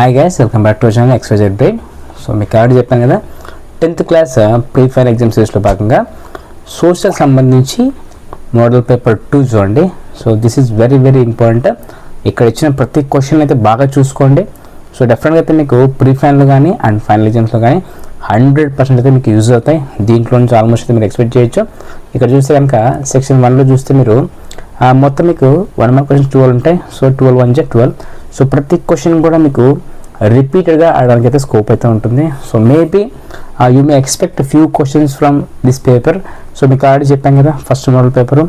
Hi guys, welcome back to channel XYZ Brain. So మీకు already చెప్పాను కదా, 10th class pre final exam సిరీస్లో భాగంగా సోషల్ సంబంధించి మోడల్ పేపర్ 2 చూడండి. So this is very very important. ఇక్కడ ఇచ్చిన ప్రతి క్వశ్చన్ అయితే బాగా చూసుకోండి. సో డెఫినెట్గా అయితే మీకు ప్రీ ఫైనల్ కానీ అండ్ ఫైనల్ ఎగ్జామ్స్లో కానీ 100% అయితే మీకు యూజ్ అవుతాయి. దీంట్లో నుంచి ఆల్మోస్ట్ అయితే మీరు ఎక్స్పెక్ట్ చేయొచ్చు. ఇక్కడ చూస్తే కనుక సెక్షన్ 1లో చూస్తే మీరు మొత్తం మీకు 1 మార్క్ క్వశ్చన్ 12 ఉంటాయి. సో 12 1 12. సో ప్రతి క్వశ్చన్ కూడా మీకు రిపీటెడ్గా ఆడడానికి అయితే స్కోప్ అయితే ఉంటుంది. So maybe you may expect few questions from this paper. So మీకు ఆల్రెడీ చెప్పాం కదా, ఫస్ట్ మోడల్ పేపరు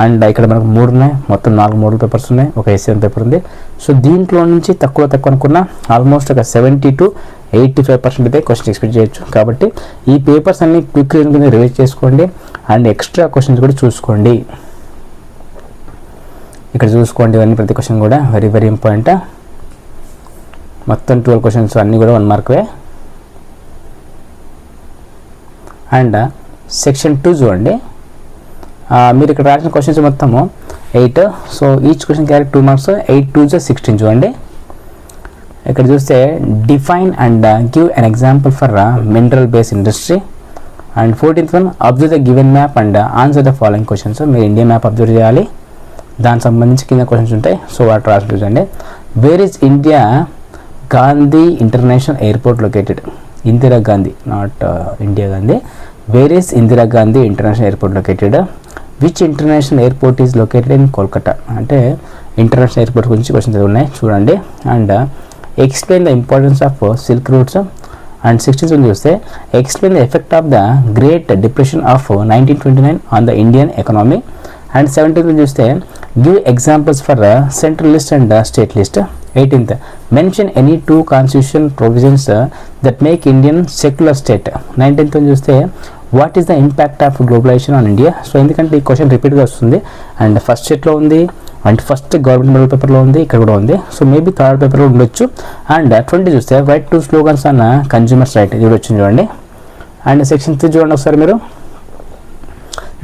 అండ్ ఇక్కడ మనకు 3 ఉన్నాయి, మొత్తం 4 మోడల్ పేపర్స్ ఉన్నాయి, ఒక ఎస్ఏ పేపర్ ఉంది. సో దీంట్లో నుంచి తక్కువ అనుకున్న ఆల్మోస్ట్ ఒక 70 to 85% అయితే క్వశ్చన్స్ ఎక్స్పెక్ట్ చేయొచ్చు. కాబట్టి ఈ పేపర్స్ అన్ని క్విక్ రివైజ్ చేసుకోండి అండ్ ఎక్స్ట్రా క్వశ్చన్స్ కూడా చూసుకోండి. ఇక్కడ చూసుకోండి, ఇవన్నీ ప్రతి క్వశ్చన్ కూడా వెరీ వెరీ ఇంపార్టెంట్. మొత్తం 12 క్వశ్చన్స్ అన్నీ కూడా 1 మార్క్వే. అండ్ సెక్షన్ 2 చూడండి, మీరు ఇక్కడ రాసిన క్వశ్చన్స్ మొత్తము 8. So each question carry 2 marks, 8 2 16 చూడండి. ఇక్కడ చూస్తే define and give an example for mineral base industry. And 14th one, observe the given map and answer the following questions. మీరు ఇండియా మ్యాప్ అబ్జర్వ్ చేయాలి, దానికి సంబంధించి కింద క్వశ్చన్స్ ఉంటాయి. సో వాటి రాసి చూడండి. Where is India Gandhi international airport located? Indira Gandhi, not India Gandhi. Where is Indira Gandhi international airport located? Which international airport is located in Kolkata? అంటే ఇంటర్నేషనల్ ఎయిర్పోర్ట్ గురించి క్వశ్చన్స్ ఉన్నాయి చూడండి. And explain the importance of silk roots. And 16th చూస్తే explain the effect of the great depression of 1929 on the Indian economy. And 17th చూస్తే give examples for central list and state list. 18th mention any 2 constitution provisions that make Indian secular state. 19th చూస్తే what is the impact of globalization on India? So ఎందుకంటే ఈ question రిపీట్గా వస్తుంది and first సెట్లో ఉంది and first government model పేపర్లో ఉంది, ఇక్కడ కూడా ఉంది. సో మేబీ థర్డ్ పేపర్లో ఉండొచ్చు. అండ్ 20 చూస్తే రైట్ టు స్లోగన్స్ అన్న కన్జ్యూమర్స్ రైట్, ఇది వచ్చింది చూడండి. అండ్ సెక్షన్ 3 చూడండి ఒకసారి మీరు.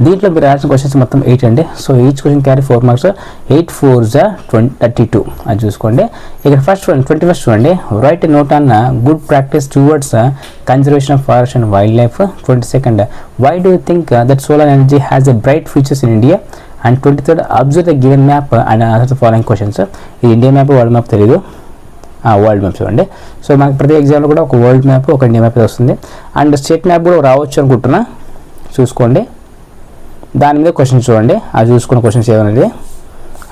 దీంట్లో మీరు రాసిన క్వశ్చన్స్ మొత్తం 8 అండి. So each question carry 4 marks, 8 4s 32. అది చూసుకోండి. ఇక్కడ ఫస్ట్ వన్ 21st చూడండి. Write note on good practice towards conservation of forest and wildlife. 22nd why do you think that solar energy has a bright futures in India? And 23rd observe the given map and answer the following questions. ఇది India map, world map తెలియదు, world map చూడండి. So మనకి ప్రతి ఎగ్జామ్లో కూడా ఒక world map, ఒక India map వస్తుంది. అండ్ స్టేట్ మ్యాప్ కూడా రావచ్చు అనుకుంటున్నా, చూసుకోండి. దాని మీద క్వశ్చన్స్ చూడండి, అది చూసుకున్న క్వశ్చన్స్ ఏమనేది.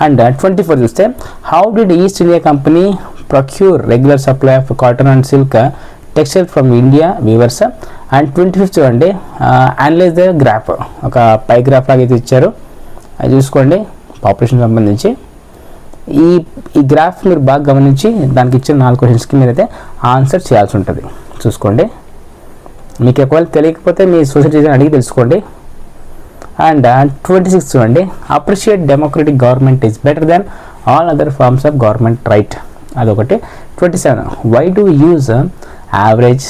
అండ్ 24 చూస్తే how did East India Company procure regular supply of cotton and silk textile from India weavers. And 25th చూడండి, అనలైజ్ ద గ్రాఫ్, ఒక పై గ్రాఫ్ లాగా అయితే ఇచ్చారు, అది చూసుకోండి. పాపులేషన్ సంబంధించి ఈ గ్రాఫ్ మీరు బాగా గమనించి దానికి ఇచ్చిన 4 క్వశ్చన్స్కి మీరైతే ఆన్సర్ చేయాల్సి ఉంటుంది, చూసుకోండి. మీకు ఒకవేళ తెలియకపోతే మీ సొసైటీ అడిగి తెలుసుకోండి. అండ్ 26 చూడండి, appreciate democratic government is better than all other forms of government right, అదొకటి. 27 why do use average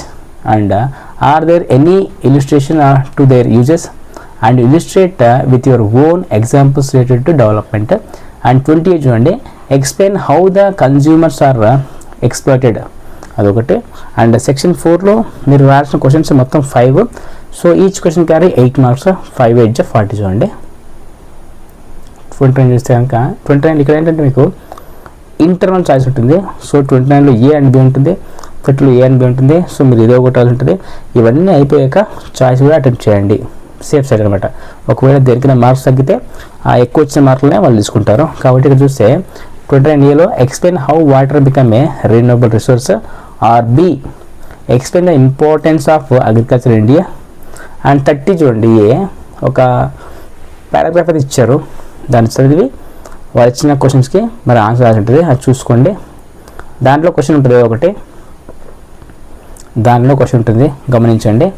and are there any illustration to their uses and illustrate with your own examples related to development. And 28 చూడండి, explain how the consumers are exploited, అదొకటి. And section 4లో మీరు రాసిన questions మొత్తం 5. So each question carry 8 marks, 5 8 40 చూడండి. 29 చూస్తే కనుక 29 ఇక్కడ ఏంటంటే మీకు ఇంటర్నల్ చాయిస్ ఉంటుంది. సో 29లో ఏ అండ్ బి ఉంటుంది, 30లో ఏ అండ్ బి ఉంటుంది. సో మీరు ఇదే ఒకటి ఉంటుంది. ఇవన్నీ అయిపోయాక చాయిస్ కూడా అటెంప్ట్ చేయండి, సేఫ్ సైడ్ అనమాట. ఒకవేళ దేనికైనా మార్క్స్ తగ్గితే ఎక్కువ వచ్చిన మార్కులనే వాళ్ళు తీసుకుంటారు. కాబట్టి ఇక్కడ చూస్తే 29Aలో explain how water become a renewable resource. Or B explain the importance of agriculture in India. And 30 చూడండి, ఒక పారాగ్రాఫ్ అయితే ఇచ్చారు, దాన్ని చదివి వాళ్ళు ఇచ్చిన క్వశ్చన్స్కి మరి ఆన్సర్ రాసి ఉంటుంది, అది చూసుకోండి. దాంట్లో క్వశ్చన్ ఉంటుంది, ఒకటి దానిలో క్వశ్చన్ ఉంటుంది, గమనించండి.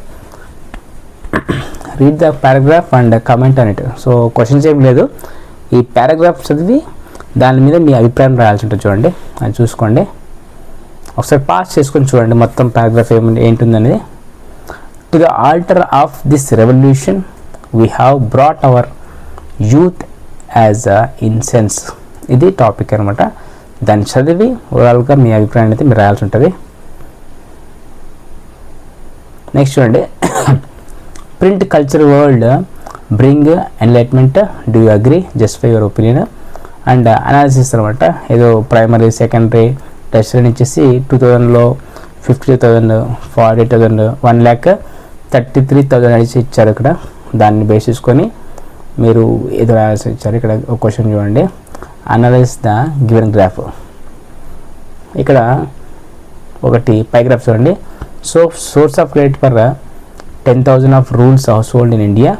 Read the paragraph and comment on it. So questions ఏం లేదు, ఈ పారాగ్రాఫ్ చదివి దాని మీద మీ అభిప్రాయం రాయాల్సి ఉంటుంది, చూడండి, అది చూసుకోండి. ఒకసారి పాస్ చేసుకొని చూడండి మొత్తం పారాగ్రాఫ్ ఏంటుందనేది. To the altar of this revolution we have brought our youth as incense, ఇది టాపిక్ అనమాట. దాన్ని చదివి ఓవరాల్గా మీ అభిప్రాయాన్ని అయితే మీరు రాయాల్సి ఉంటుంది. నెక్స్ట్ చూడండి, print culture world bring enlightenment, do you agree, justify your opinion. And analysis అనమాట, ఏదో ప్రైమరీ సెకండరీ టెస్ట్ వచ్చేసి 2000లో 52,000, 48,000, 1,33,000 అనేసి ఇచ్చారు ఇక్కడ. దాన్ని బేస్ చేసుకొని మీరు ఏదో రాయాల్సి ఇచ్చారు. ఇక్కడ ఒక క్వశ్చన్ చూడండి, అనలైజ్ ద గివెన్ గ్రాఫ్. ఇక్కడ ఒకటి పైగ్రాఫ్ చూడండి. So source of credit for 10,000 of rules house hold in India,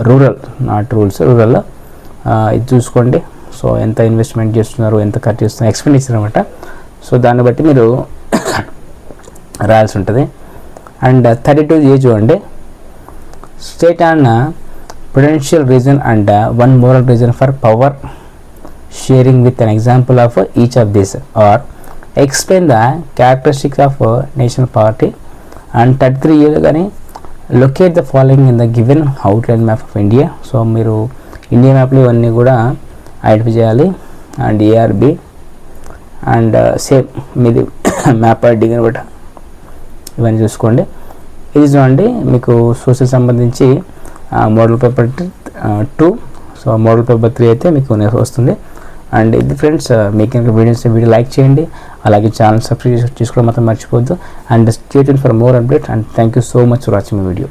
rural not rules, rural. ఇది చూసుకోండి. సో ఎంత ఇన్వెస్ట్మెంట్ చేస్తున్నారు, ఎంత ఖర్చు చేస్తున్నారు, ఎక్స్పెండిచర్ అనమాట. సో దాన్ని బట్టి మీరు రాయాల్సి ఉంటుంది. అండ్ 32 ఏజ్ చూడండి, state on prudential reason and one moral reason for power sharing with an example of each of these, or explain the characteristics of national party. And 33 years కానీ locate the following in the given outline map of India. So మీరు India మ్యాప్లో ఇవన్నీ కూడా identify చేయాలి. And ARB and same మీది map ఐడిని కూడా ఇవన్నీ చూసుకోండి. ఇది చూడండి, మీకు సోషల్ సంబంధించి model paper 2, so model paper 3 అయితే మీకు వస్తుంది. అండ్ ఇది ఫ్రెండ్స్, మీకు ఇంకా వీడియో లైక్ చేయండి, అలాగే ఛానల్ సబ్స్క్రైబ్ చేసుకోవడం మాత్రం మర్చిపోవద్దు. And stay tuned for more update. And thank you so much for watching my video.